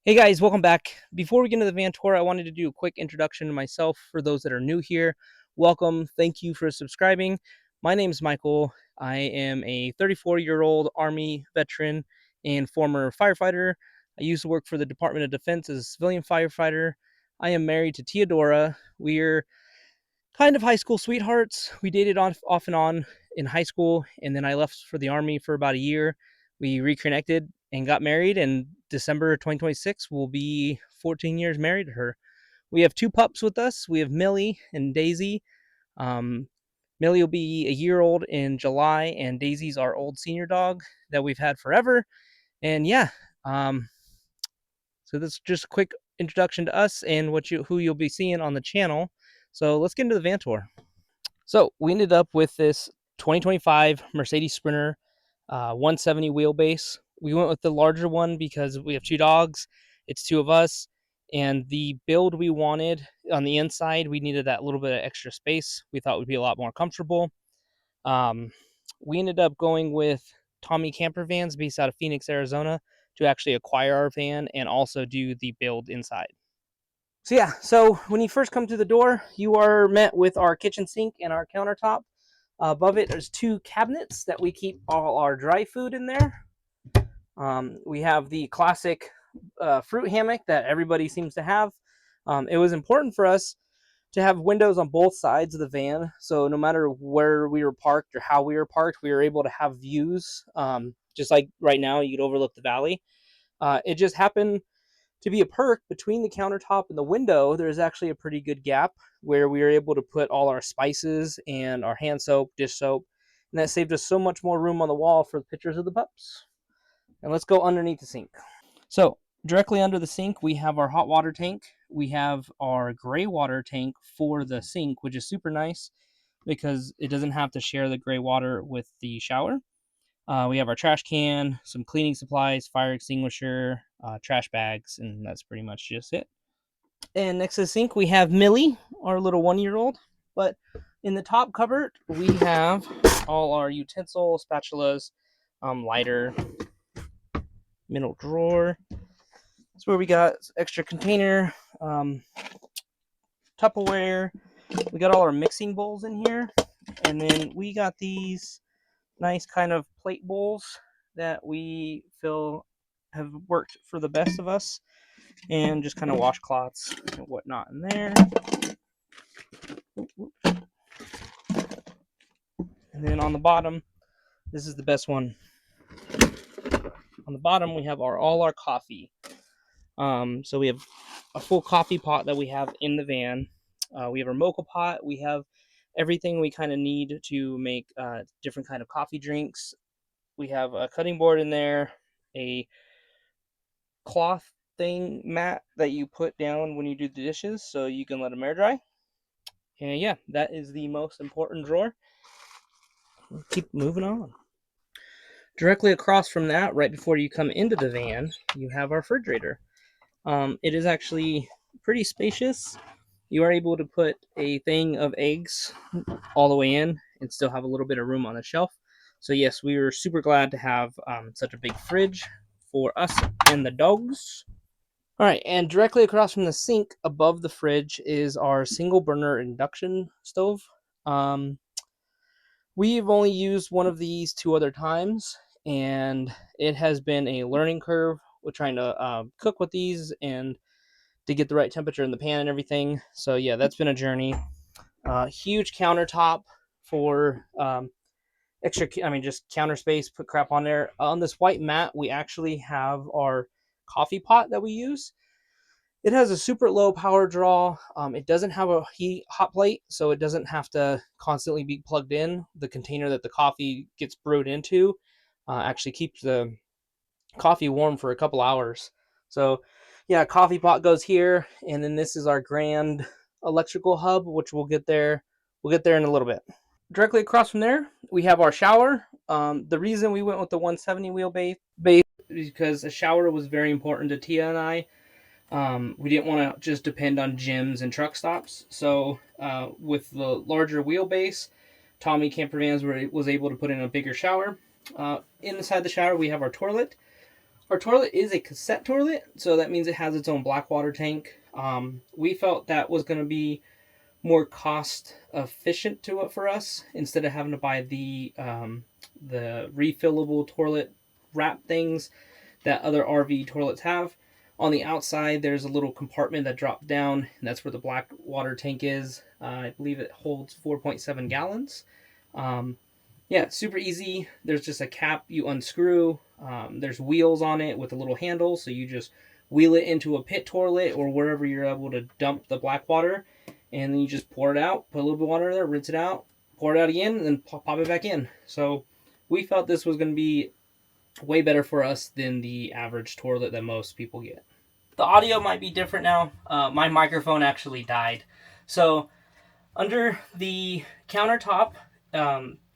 Hey guys, welcome back. Before we get into the van tour, I wanted to do a quick introduction to myself for those that are new here. Welcome. Thank you for subscribing. My name is Michael. I am a 34-year-old Army veteran and former firefighter. I used to work for the Department of Defense as a civilian firefighter. I am married to Teodora. We're kind of high school sweethearts. We dated off and on in high school, and then I left for the Army for about a year. We reconnected and got married, and December 2026 will be 14 years married to her. We have two pups with us. We have Millie and Daisy. Um, Millie will be a year old in July, and Daisy's our old senior dog that we've had forever. And yeah, um, so this is just a quick introduction to us and who you'll be seeing on the channel. So let's get into the van tour. So we ended up with this 2025 Mercedes Sprinter 170 wheelbase. We went with the larger one because we have two dogs. It's two of us. And the build we wanted on the inside, we needed that little bit of extra space. We thought would be a lot more comfortable. Um, we ended up going with Tommy Camper Vans based out of Phoenix, Arizona to actually acquire our van and also do the build inside. So when you first come through the door, you are met with our kitchen sink and our countertop. Above it, there's two cabinets that we keep all our dry food in there. We have the classic fruit hammock that everybody seems to have. It was important for us to have windows on both sides of the van, so no matter where we were parked or how we were parked, we were able to have views. Just like right now, you could overlook the valley. It just happened to be a perk between the countertop and the window. There's actually a pretty good gap where we were able to put all our spices and our hand soap, dish soap, and that saved us so much more room on the wall for the pictures of the pups. And let's go underneath the sink. So directly under the sink, we have our hot water tank. We have our gray water tank for the sink, which is super nice because it doesn't have to share the gray water with the shower. We have our trash can, some cleaning supplies, fire extinguisher, trash bags, and that's pretty much just it. And next to the sink, we have Millie, our little 1-year-old. But in the top cupboard, we have all our utensils, spatulas, lighter, middle drawer. That's where we got extra container, Tupperware. We got all our mixing bowls in here. And then we got these nice kind of plate bowls that we feel have worked for the best of us, and just kind of washcloths and whatnot in there. And then on the bottom, this is the best one. On the bottom, we have all our coffee. So we have a full coffee pot that we have in the van. We have our mocha pot. We have everything we kind of need to make different kind of coffee drinks. We have a cutting board in there, a cloth mat that you put down when you do the dishes so you can let them air dry. And yeah, that is the most important drawer. We'll keep moving on. Directly across from that, right before you come into the van, you have our refrigerator. It is actually pretty spacious. You are able to put a thing of eggs all the way in and still have a little bit of room on the shelf. So yes, we were super glad to have such a big fridge for us and the dogs. All right, and directly across from the sink above the fridge is our single burner induction stove. We've only used one of these 2 other times, and it has been a learning curve with trying to cook with these and to get the right temperature in the pan and everything. So yeah, that's been a journey. Huge countertop for just counter space, put crap on there. On this white mat, we actually have our coffee pot that we use. It has a super low power draw. It doesn't have a hot plate, so it doesn't have to constantly be plugged in. The container that the coffee gets brewed into actually keeps the coffee warm for a couple hours. So yeah, coffee pot goes here, and then this is our grand electrical hub, which we'll get there. We'll get there in a little bit. Directly across from there, we have our shower. The reason we went with the 170 wheelbase is because a shower was very important to Tia and I. We didn't want to just depend on gyms and truck stops. So with the larger wheelbase, Tommy Camper Vans was able to put in a bigger shower. Inside the shower, we have our toilet. Our toilet is a cassette toilet, so that means it has its own black water tank. We felt that was going to be more cost efficient to it for us instead of having to buy the refillable toilet wrap things that other RV toilets have. On the outside, there's a little compartment that drops down, and that's where the black water tank is. I believe it holds 4.7 gallons. Um, yeah, super easy. There's just a cap you unscrew. There's wheels on it with a little handle, so you just wheel it into a pit toilet or wherever you're able to dump the black water, and then you just pour it out, put a little bit of water in there, rinse it out, pour it out again, and then pop it back in. So we felt this was going to be way better for us than the average toilet that most people get. The audio might be different now. My microphone actually died. So under the countertop,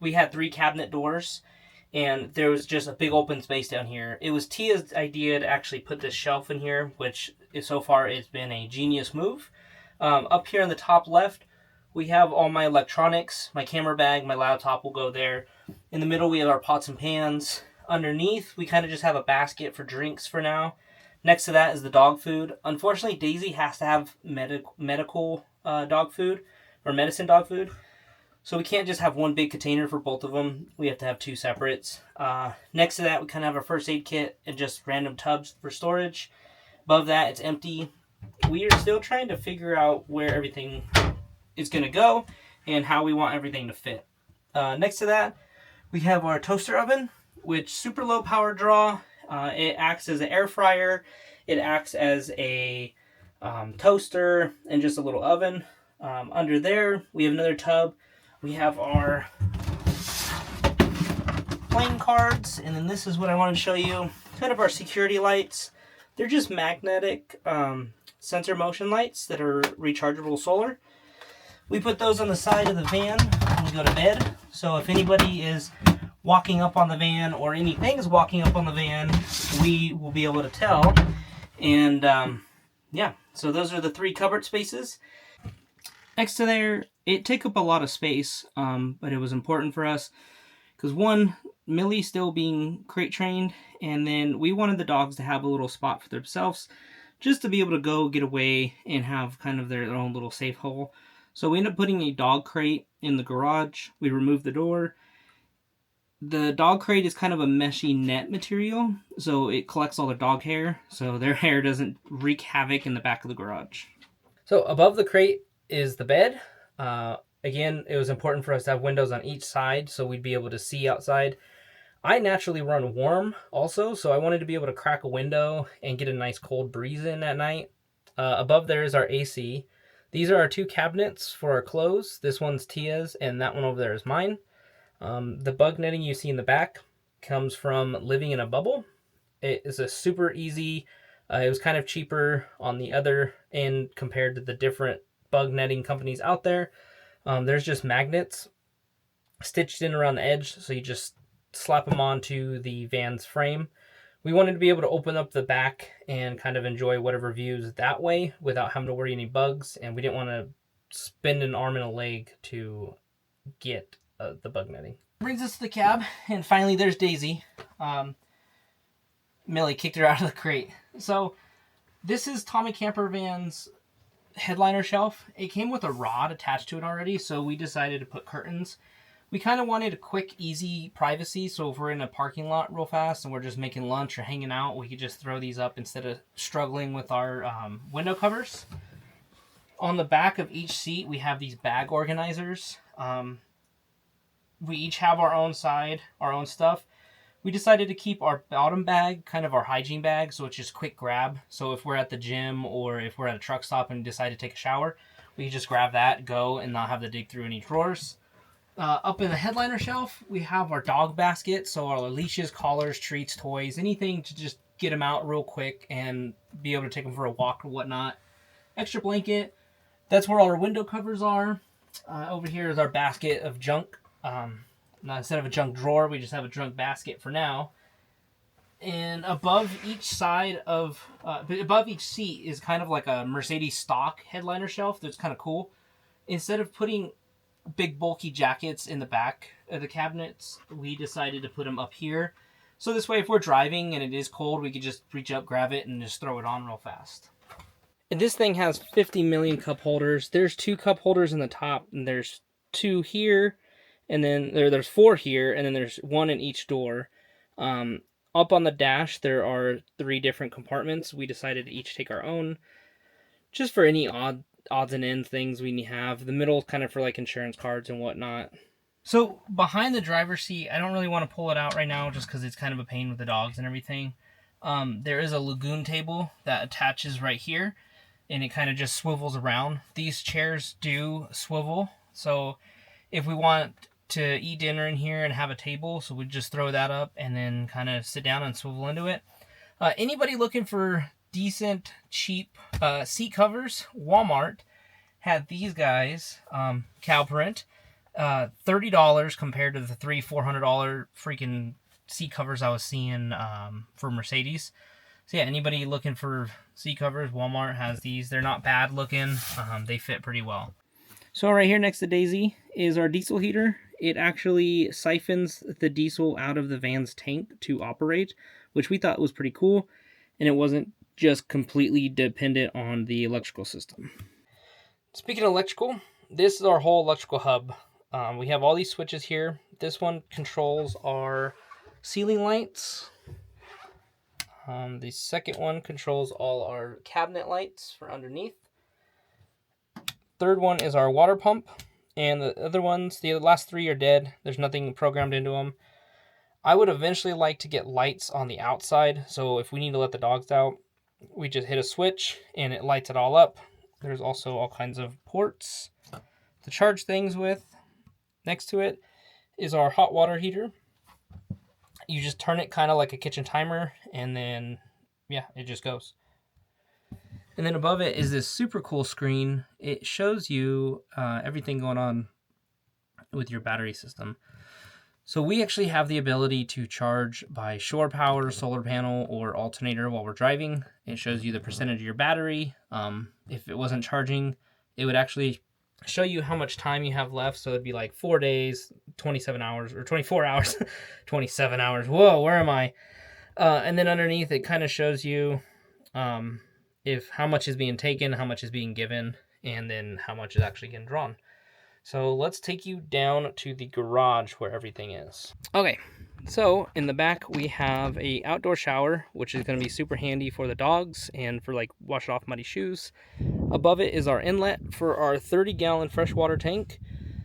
we had 3 cabinet doors, and there was just a big open space down here. It was Tia's idea to actually put this shelf in here, which so far it's been a genius move. Up here in the top left, we have all my electronics. My camera bag, my laptop will go there. In the middle, we have our pots and pans. Underneath, we kind of just have a basket for drinks for now. Next to that is the dog food. Unfortunately, Daisy has to have medical dog food, or medicine dog food. So we can't just have one big container for both of them. We have to have 2 separates. Next to that, we kind of have our first aid kit and just random tubs for storage. Above that, it's empty. We are still trying to figure out where everything is going to go and how we want everything to fit. Next to that, we have our toaster oven, which super low power draw. It acts as an air fryer. It acts as a toaster and just a little oven. Under there, we have another tub. We have our playing cards, and then this is what I wanted to show you. Kind of our security lights. They're just magnetic sensor motion lights that are rechargeable solar. We put those on the side of the van when we go to bed. So if anybody is walking up on the van or anything is walking up on the van, we will be able to tell. And yeah, so those are the 3 cupboard spaces. Next to there, it took up a lot of space, but it was important for us because one, Millie still being crate trained, and then we wanted the dogs to have a little spot for themselves just to be able to go get away and have kind of their own little safe hole. So we ended up putting a dog crate in the garage. We removed the door. The dog crate is kind of a meshy net material, so it collects all the dog hair, so their hair doesn't wreak havoc in the back of the garage. So above the crate is the bed. Again, it was important for us to have windows on each side so we'd be able to see outside. I naturally run warm also, so I wanted to be able to crack a window and get a nice cold breeze in at night. Above there is our AC. These are our 2 cabinets for our clothes. This one's Tia's and that one over there is mine. The bug netting you see in the back comes from Living in a Bubble. It is a super easy, it was kind of cheaper on the other end compared to the different bug netting companies out there. There's just magnets stitched in around the edge, so you just slap them onto the van's frame. We wanted to be able to open up the back and kind of enjoy whatever views that way without having to worry any bugs, and we didn't want to spend an arm and a leg to get the bug netting. Brings us to the cab, and finally there's Daisy. Millie kicked her out of the crate. So this is Tommy Camper Van's headliner shelf. It came with a rod attached to it already, so we decided to put curtains. We kind of wanted a quick, easy privacy, so if we're in a parking lot real fast and we're just making lunch or hanging out, we could just throw these up instead of struggling with our window covers. On the back of each seat, we have these bag organizers. We each have our own side, our own stuff. We decided to keep our bottom bag kind of our hygiene bag, so it's just quick grab. So if we're at the gym or if we're at a truck stop and decide to take a shower, we can just grab that, go, and not have to dig through any drawers. Up in the headliner shelf, we have our dog basket, so our leashes, collars, treats, toys, anything to just get them out real quick and be able to take them for a walk or whatnot. Extra blanket, that's where all our window covers are. Over here is our basket of junk. Now, instead of a junk drawer, we just have a junk basket for now. And above each side of, above each seat is kind of like a Mercedes stock headliner shelf that's kind of cool. Instead of putting big bulky jackets in the back of the cabinets, we decided to put them up here. So this way, if we're driving and it is cold, we could just reach up, grab it, and just throw it on real fast. And this thing has 50 million cup holders. There's 2 cup holders in the top, and there's 2 here, and then there's 4 here, and then there's 1 in each door. Up on the dash, there are 3 different compartments. We decided to each take our own, just for any odds and ends things we have. The middle is kind of for like insurance cards and whatnot. So behind the driver's seat, I don't really want to pull it out right now just because it's kind of a pain with the dogs and everything. There is a lagoon table that attaches right here, and it kind of just swivels around. These chairs do swivel, so if we want to eat dinner in here and have a table, so we just throw that up and then kind of sit down and swivel into it. Anybody looking for decent, cheap seat covers, Walmart had these guys, cow print, $30 compared to the $400 freaking seat covers I was seeing for Mercedes. So yeah, anybody looking for seat covers, Walmart has these. They're not bad looking. They fit pretty well. So right here next to Daisy is our diesel heater. It actually siphons the diesel out of the van's tank to operate, which we thought was pretty cool, and it wasn't just completely dependent on the electrical system. Speaking of electrical, this is our whole electrical hub. We have all these switches here. This one controls our ceiling lights. The second one controls all our cabinet lights for underneath. Third one is our water pump. And the other ones, the last 3 are dead. There's nothing programmed into them. I would eventually like to get lights on the outside. So if we need to let the dogs out, we just hit a switch and it lights it all up. There's also all kinds of ports to charge things with. Next to it is our hot water heater. You just turn it kind of like a kitchen timer, and then, yeah, it just goes. And then above it is this super cool screen. It shows you everything going on with your battery system. So we actually have the ability to charge by shore power, solar panel, or alternator while we're driving. It shows you the percentage of your battery. If it wasn't charging, it would actually show you how much time you have left. So it'd be like 4 days, 27 hours, or 24 hours, 27 hours. Whoa, where am I? And then underneath, it kind of shows you if how much is being taken, how much is being given, and then how much is actually getting drawn. So let's take you down to the garage where everything is. Okay, so in the back we have a outdoor shower, which is going to be super handy for the dogs and for like wash off muddy shoes. Above it is our inlet for our 30-gallon freshwater tank.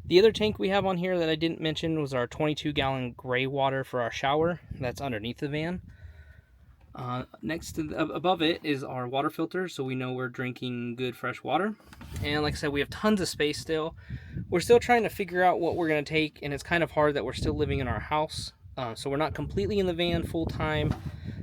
The other tank we have on here that I didn't mention was our 22-gallon gray water for our shower. That's underneath the van. Next to above it is our water filter, so we know we're drinking good fresh water. And like I said, we have tons of space still. We're still trying to figure out what we're going to take, and it's kind of hard that we're still living in our house. So we're not completely in the van full time.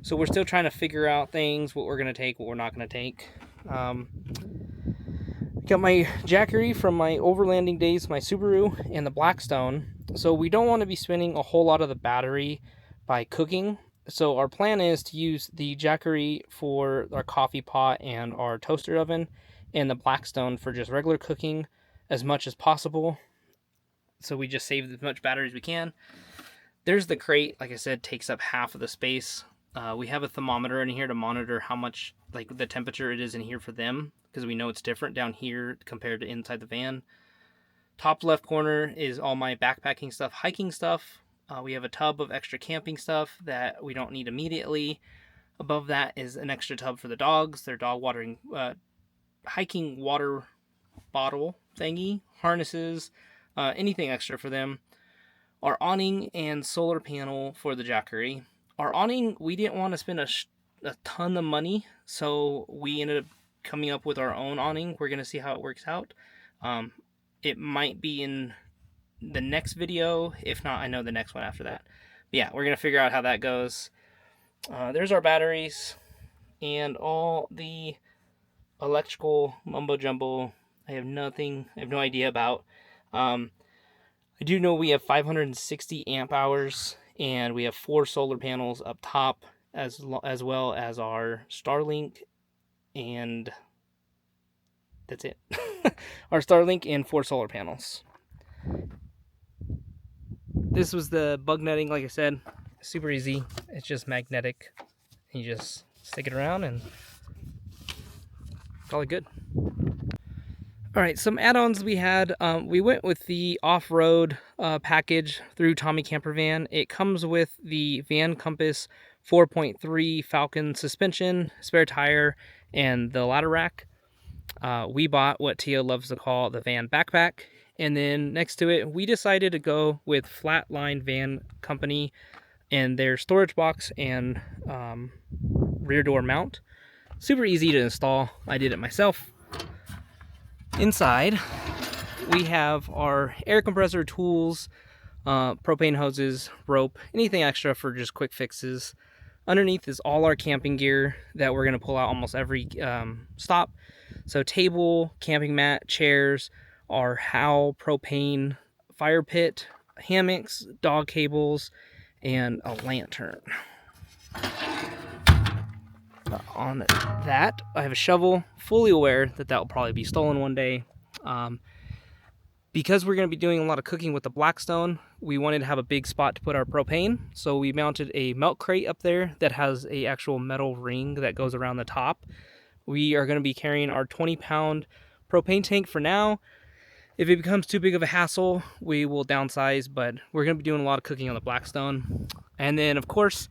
So we're still trying to figure out things, what we're going to take, what we're not going to take. Got my Jackery from my overlanding days, my Subaru, and the Blackstone. So we don't want to be spending a whole lot of the battery by cooking. So our plan is to use the Jackery for our coffee pot and our toaster oven, and the Blackstone for just regular cooking as much as possible. So we just save as much battery as we can. There's the crate, like I said, takes up half of the space. We have a thermometer in here to monitor how much, like the temperature it is in here for them, because we know it's different down here compared to inside the van. Top left corner is all my backpacking stuff, hiking stuff. We have a tub of extra camping stuff that we don't need immediately. Above that is an extra tub for the dogs, their dog watering, hiking water bottle thingy, harnesses, anything extra for them. Our awning and solar panel for the Jackery. Our awning, we didn't want to spend a ton of money, so we ended up coming up with our own awning. We're going to see how it works out. It might be in the next video. If not, I know the next one after that. But yeah, we're going to figure out how that goes. There's our batteries and all the electrical mumbo jumbo I have no idea about. I do know we have 560 amp hours, and we have 4 solar panels up top, as well as our Starlink, and that's it. Our Starlink and 4 solar panels. This was the bug netting, like I said. super easy. It's just magnetic. You just stick it around and call it good. All right, some add-ons we had. We went with the off-road package through Tommy Camper Van. It comes with the Van Compass 4.3 Falcon suspension, spare tire, and the ladder rack. We bought what Tia loves to call the van backpack. And then next to it, we decided to go with Flatline Van Company and their storage box and rear door mount. Super easy to install. I did it myself. Inside, we have our air compressor tools, propane hoses, rope, anything extra for just quick fixes. Underneath is all our camping gear that we're going to pull out almost every stop. So table, camping mat, chairs, our Howl propane fire pit, hammocks, dog cables, and a lantern. On that, I have a shovel, fully aware that that will probably be stolen one day. Because we're going to be doing a lot of cooking with the Blackstone, we wanted to have a big spot to put our propane. So we mounted a milk crate up there that has a actual metal ring that goes around the top. We are going to be carrying our 20-pound propane tank for now. If it becomes too big of a hassle, we will downsize, but we're going to be doing a lot of cooking on the Blackstone. And then, of course,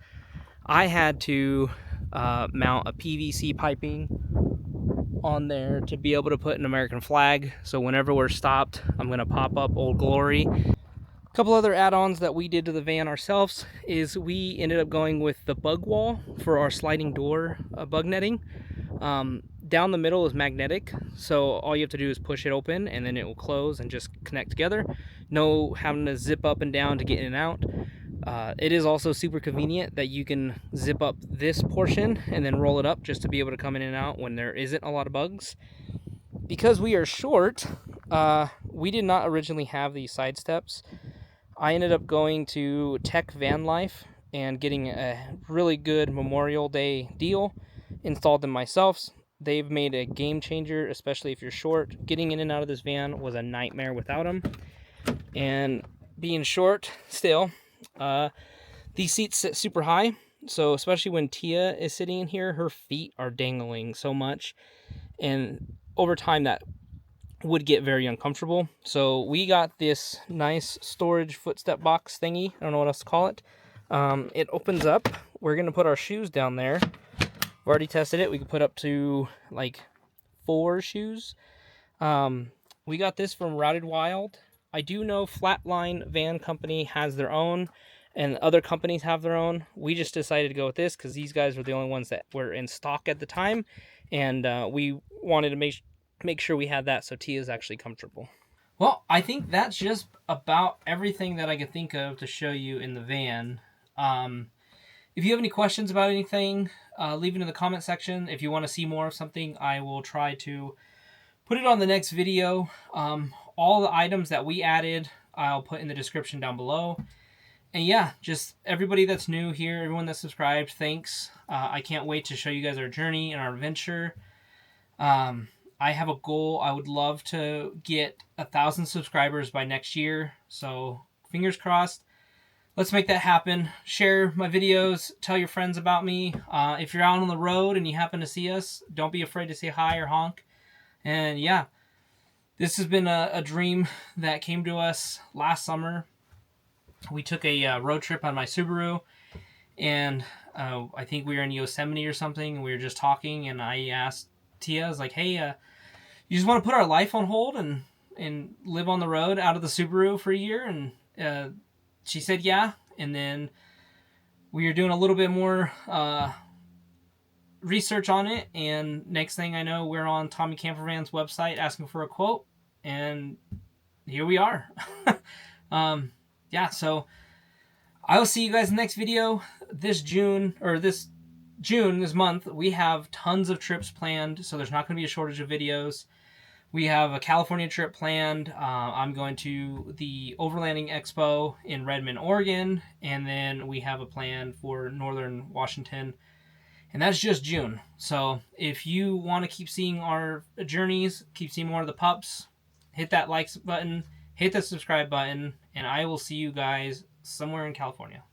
I had to mount a PVC piping on there to be able to put an American flag. So whenever we're stopped, I'm going to pop up Old Glory. A couple other add-ons that we did to the van ourselves is we ended up going with the bug wall for our sliding door bug netting. Down the middle is magnetic, so all you have to do is push it open and then it will close and just connect together. No having to zip up and down to get in and out. It is also super convenient that you can zip up this portion and then roll it up just to be able to come in and out when there isn't a lot of bugs. Because we are short, we did not originally have these side steps. I ended up going to Tech Van Life and getting a really good Memorial Day deal. Installed them myself. They've made a game changer, especially if you're short. Getting in and out of this van was a nightmare without them. And being short still, these seats sit super high. So especially when Tia is sitting in here, her feet are dangling so much. And over time that would get very uncomfortable. So we got this nice storage footstep box thingy. I don't know what else to call it. It opens up. We're going to put our shoes down there. I've already tested it. We can put up to like 4 shoes. We got this from Routed Wild. I do know Flatline Van Company has their own and other companies have their own. We just decided to go with this because these guys were the only ones that were in stock at the time. And we wanted to make sure we had that so Tia is actually comfortable. Well, I think that's just about everything that I could think of to show you in the van. If you have any questions about anything, leave it in the comment section. If you want to see more of something, I will try to put it on the next video. All the items that we added, I'll put in the description down below. And yeah, just everybody that's new here, everyone that's subscribed, thanks. I can't wait to show you guys our journey and our adventure. I have a goal. I would love to get 1,000 subscribers by next year. So fingers crossed. Let's make that happen. Share my videos. Tell your friends about me. If you're out on the road and you happen to see us, don't be afraid to say hi or honk. And yeah, this has been a dream that came to us last summer. We took a road trip on my Subaru, and I think we were in Yosemite or something. And we were just talking, and I asked Tia, I was like, hey, you just want to put our life on hold and live on the road out of the Subaru for a year? And she said, yeah. And then we were doing a little bit more research on it. And next thing I know, we're on Tommy Campervan's website asking for a quote. And here we are. Yeah, so I will see you guys in the next video. This month, we have tons of trips planned. So there's not going to be a shortage of videos. We have a California trip planned. I'm going to the Overlanding Expo in Redmond, Oregon. And then we have a plan for Northern Washington. And that's just June. So if you want to keep seeing our journeys, keep seeing more of the pups, hit that like button, hit the subscribe button, and I will see you guys somewhere in California.